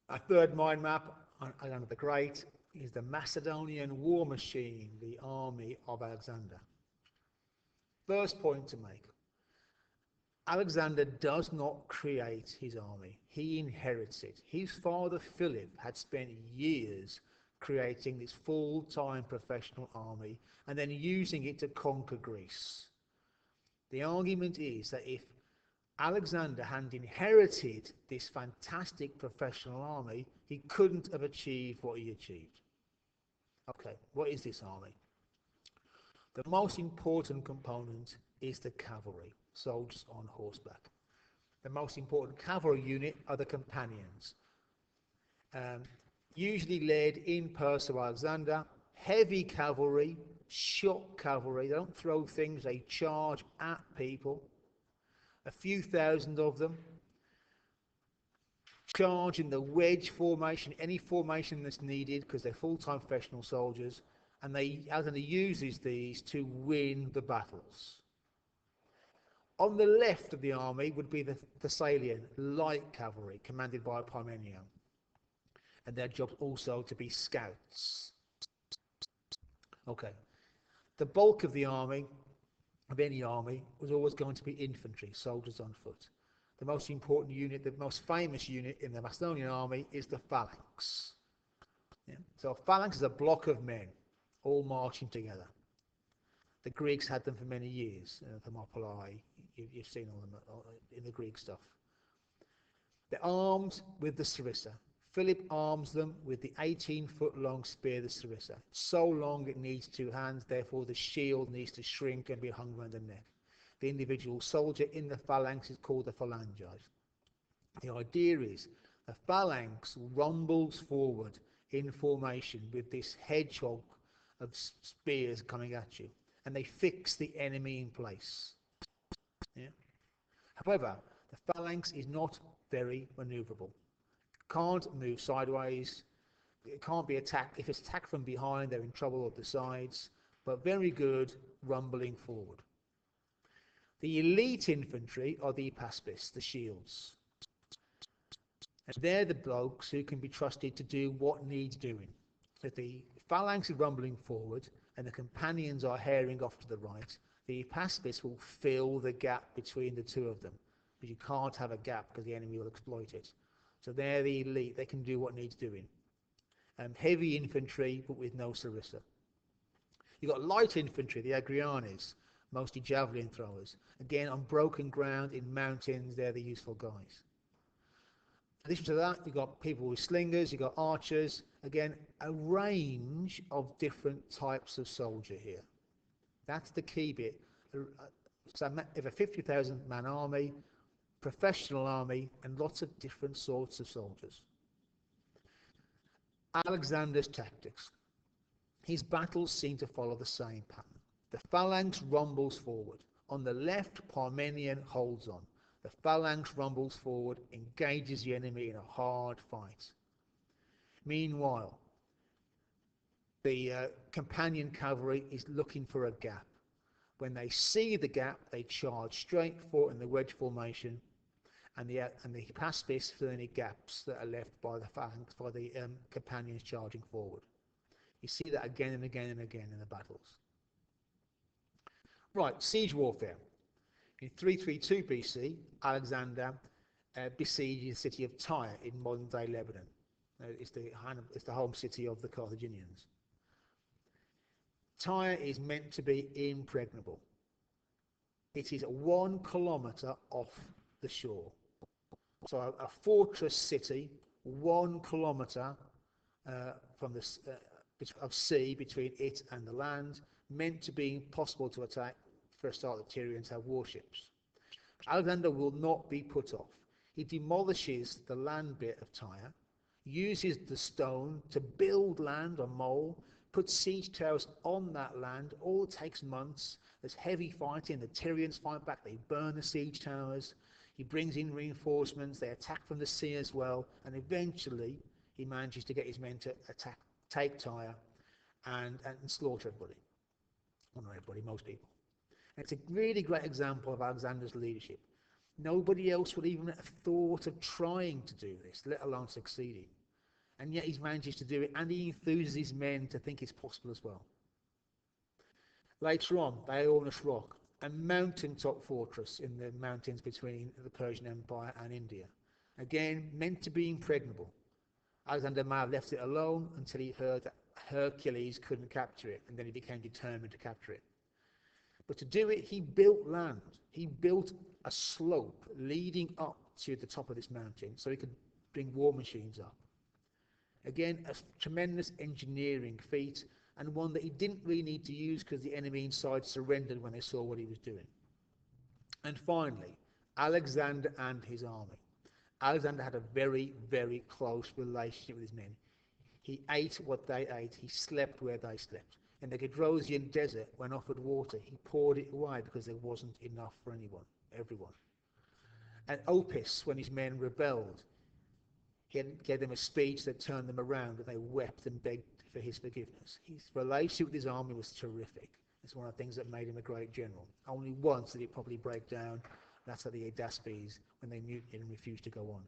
A third mind map on Alexander the Great is the Macedonian war machine, the army of Alexander. First point to make: Alexander does not create his army, he inherits it. His father Philip had spent years creating this full-time professional army and then using it to conquer Greece. The argument is that if Alexander hadn't inherited this fantastic professional army, he couldn't have achieved what he achieved. Okay, what is this army? The most important component is the cavalry, soldiers on horseback. The most important cavalry unit are the companions, um, usually led in person by Alexander. Heavy cavalry, shock cavalry, they don't throw things, they charge at people. A few thousand of them charge in the wedge formation, any formation that's needed, because they're full-time professional soldiers, and Alexander uses these to win the battles. On the left of the army would be the Thessalian light cavalry, commanded by Parmenio, and their job also to be scouts. Okay, the bulk of the army, of any army, was always going to be infantry, soldiers on foot. The most important unit, the most famous unit in the Macedonian army is the phalanx. Yeah? So a phalanx is a block of men, all marching together. The Greeks had them for many years. Thermopylae, you've seen all them in the Greek stuff. They're armed with the sarissa. Philip arms them with the 18-foot-long spear, the sarissa. So long it needs two hands, therefore the shield needs to shrink and be hung around the neck. The individual soldier in the phalanx is called the phalangite. The idea is the phalanx rumbles forward in formation with this hedgehog of spears coming at you, and they fix the enemy in place. Yeah? However, the phalanx is not very maneuverable. It can't move sideways. It can't be attacked. If it's attacked from behind, they're in trouble at the sides, but very good rumbling forward. The elite infantry are the Hypaspes, the shields. And they're the blokes who can be trusted to do what needs doing. So if the phalanx is rumbling forward and the companions are herring off to the right, the Hypaspes will fill the gap between the two of them. But you can't have a gap because the enemy will exploit it. So they're the elite. They can do what needs doing. Heavy infantry, but with no sarissa. You've got light infantry, the Agrianes, mostly javelin throwers. Again, on broken ground, in mountains, they're the useful guys. In addition to that, you've got people with slingers, you've got archers. Again, a range of different types of soldier here. That's the key bit. So if a 50,000 man army, professional army, and lots of different sorts of soldiers. Alexander's tactics. His battles seem to follow the same pattern. The phalanx rumbles forward. On the left, Parmenion holds on. The phalanx rumbles forward, engages the enemy in a hard fight. Meanwhile, the companion cavalry is looking for a gap. When they see the gap, they charge straight for it in the wedge formation, and the Hypaspes fill any gaps that are left by the phalanx, by the companions charging forward. You see that again and again and again in the battles. Right, siege warfare. In 332 BC, Alexander besieged the city of Tyre in modern-day Lebanon. It's the home city of the Carthaginians. Tyre is meant to be impregnable. It is 1 kilometre off the shore. So a fortress city, 1 kilometre from the of sea between it and the land, meant to be impossible to attack. For a start, the Tyrians have warships. Alexander will not be put off. He demolishes the land bit of Tyre, uses the stone to build land, a mole, puts siege towers on that land. All takes months. There's heavy fighting. The Tyrians fight back. They burn the siege towers. He brings in reinforcements. They attack from the sea as well. And eventually, he manages to get his men to take Tyre and slaughter everybody. Well, not everybody, most people. And it's a really great example of Alexander's leadership. Nobody else would even have thought of trying to do this, let alone succeeding. And yet he's managed to do it, and he enthuses his men to think it's possible as well. Later on, they own Rock, a mountaintop fortress in the mountains between the Persian Empire and India. Again, meant to be impregnable. Alexander may have left it alone until he heard that Hercules couldn't capture it, and then he became determined to capture it. But to do it, he built land. He built a slope leading up to the top of this mountain so he could bring war machines up. Again, a tremendous engineering feat, and one that he didn't really need to use because the enemy inside surrendered when they saw what he was doing. And finally, Alexander and his army. Alexander had a very, very close relationship with his men. He ate what they ate, he slept where they slept. In the Gedrosian desert, when offered water, he poured it away because there wasn't enough for everyone. At Opis, when his men rebelled, he gave them a speech that turned them around, and they wept and begged for his forgiveness. His relationship with his army was terrific. It's one of the things that made him a great general. Only once did it properly break down. That's at the Hydaspes, when they mutinied and refused to go on.